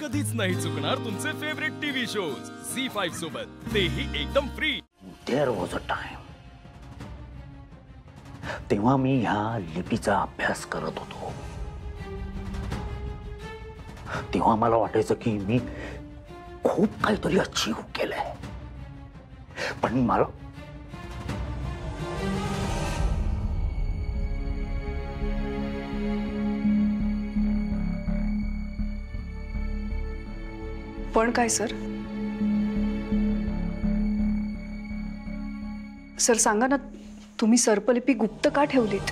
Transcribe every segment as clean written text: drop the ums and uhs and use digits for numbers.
कधीच नाही चुकणार तुमचे फेवरेट टीव्ही शोज झी5 सोबत, तेही एकदम free. There was a time, तेव्हा मी ह्या लिपीचा अभ्यास करत होतो. तेव्हा मला वाटायचं की मी खूप काहीतरी अचीव केलंय, पण मला पण काय सर? सर सांगा ना, तुम्ही सर्पलिपी गुप्त का ठेवलीत?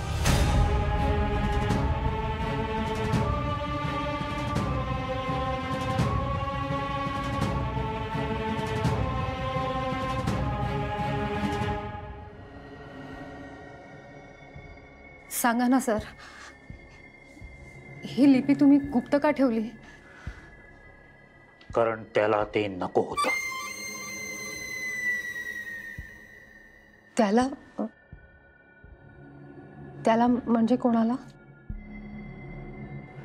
सांगा ना सर, ही लिपी तुम्ही गुप्त का ठेवली? कारण त्याला ते नको होतं. त्याला त्याला म्हणजे कोणाला?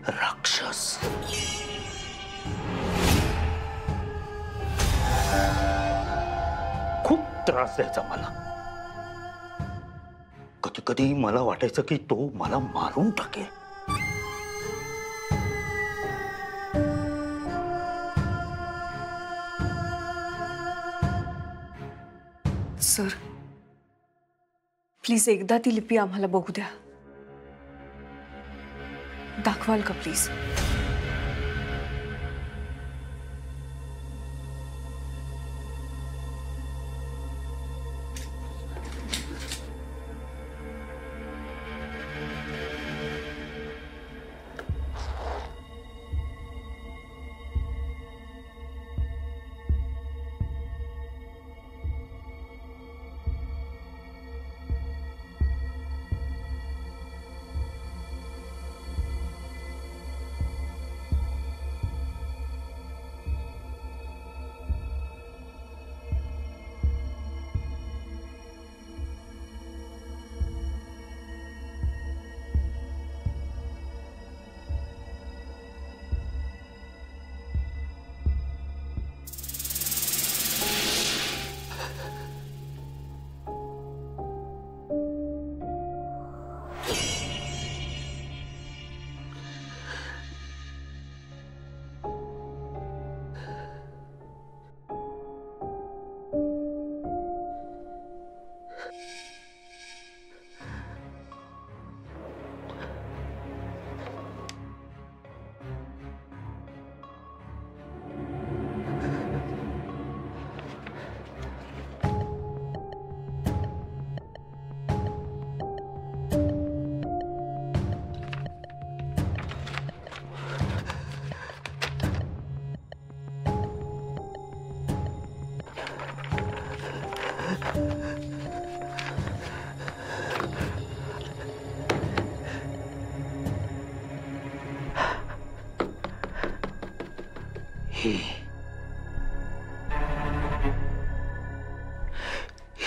राक्षस. खूप त्रास द्यायचा मला. कधी कधी मला वाटायचं की तो मला मारून टाकेल. सर प्लीज एकदा ती लिपी आम्हाला बघू द्या. दाखवाल का प्लीज?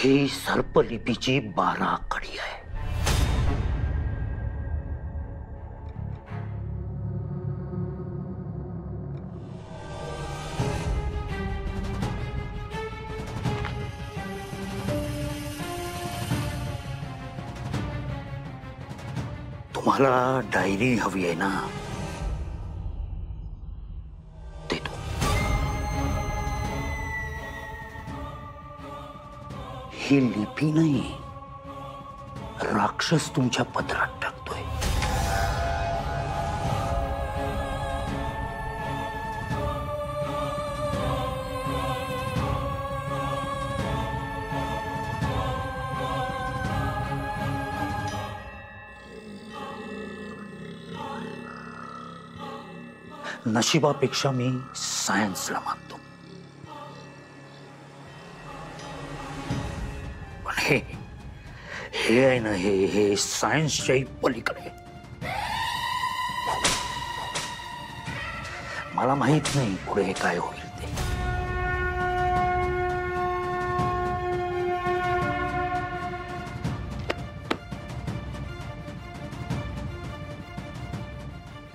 ही सर्पलिपीची 12 कडी आहे. तुम्हाला डायरी हवी आहे ना? ही लिपी नाही, राक्षस तुमच्या पदरात टाकतोय. नशिबापेक्षा मी सायन्सला मानतो. हे आहे ना, हे सायन्सच्याही पलीकडे. मला माहित नाही पुढे काय होईल ते.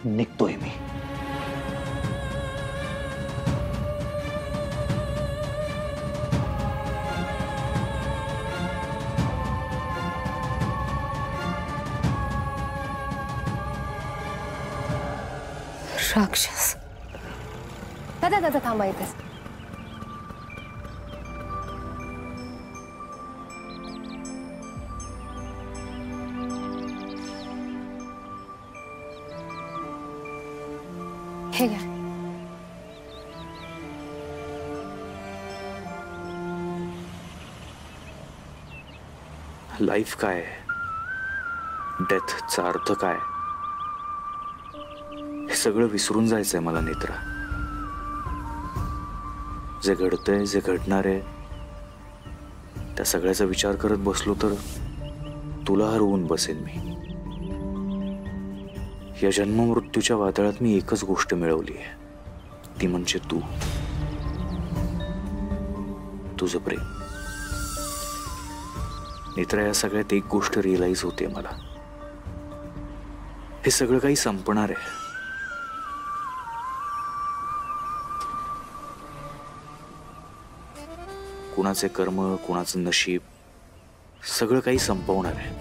निघतोय मी. राक्षस. दादा दादा थांबा इथेच. हे घ्या. लाईफ काय, डेथचा अर्थ काय, हे सगळं विसरून जायचंय मला नेत्रा. जे घडतंय, जे घडणार आहे, त्या सगळ्याचा विचार करत बसलो तर तुला हरवून बसेन मी. या जन्ममृत्यूच्या वादळात मी एकच गोष्ट मिळवली आहे, ती म्हणजे तू, तुझं प्रेम. नेत्रा, या सगळ्यात एक गोष्ट रिअलाइज होते मला, हे सगळं काही संपणार आहे. कुणाचे कर्म, कुणाचं नशीब, सगळं काही संपवणार आहे,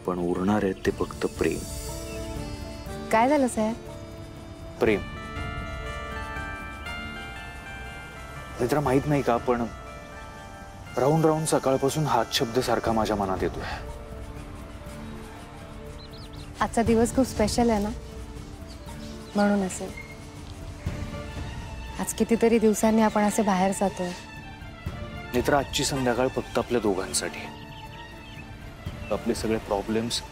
पण उरणार आहे ते फक्त प्रेम. काय झालं साहेब? प्रेम. नेत्रा, माहित नाही का, पण राहून राहून सकाळपासून हाच शब्द सारखा माझ्या मनात येतोय. आजचा दिवस खूप स्पेशल आहे ना, म्हणून असेल. आज कितीतरी दिवसांनी आपण असे बाहेर जातोय. नेत्रा, आजची संध्याकाळ फक्त आपल्या दोघांसाठी. आपले सगळे प्रॉब्लेम्स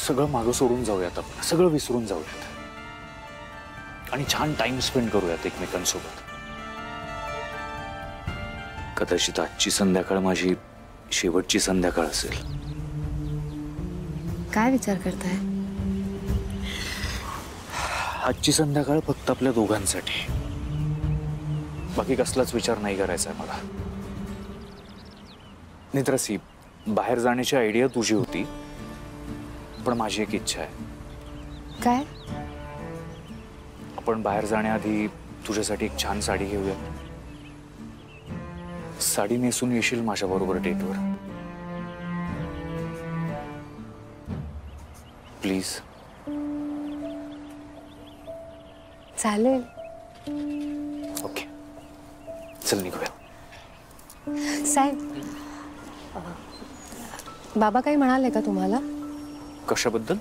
सगळं मागं सोडून जाऊयात, आपण सगळं विसरून जाऊयात आणि छान टाइम स्पेंड करूयात एकमेकांसोबत. कदाचित आजची संध्याकाळ माझी शेवटची संध्याकाळ असेल. काय विचार करताय? आजची संध्याकाळ फक्त आपल्या दोघांसाठी. बाकी कसलाच विचार नाही करायचा आहे मला. नेत्रासी, बाहेर जाण्याची आयडिया तुझी होती, पण माझी एक इच्छा आहे. काय? आपण बाहेर जाण्याआधी तुझ्यासाठी एक छान साडी घेऊया. साडी नेसून येशील माझ्या बरोबर डेटवर, प्लीज. चालेल. ओके, चल निघूया. साहेब, बाबा काही म्हणाले का तुम्हाला? कशाबद्दल?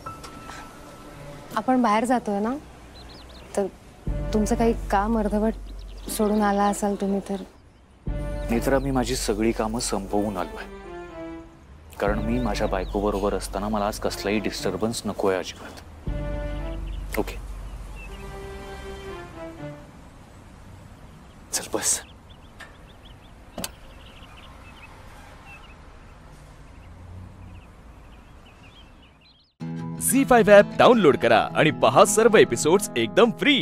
आपण बाहेर जातोय ना, तर तुमचं काही काम अर्धवट सोडून आला असाल तुम्ही तर. नेत्रा, मी माझी सगळी कामं संपवून आलोय, कारण मी माझ्या बायको बरोबर असताना मला आज कसलाही डिस्टर्बन्स नकोय अजिबात. ओके, चल बस. झी5 ॲप डाउनलोड करा आणि पहा सर्व एपिसोड्स एकदम फ्री.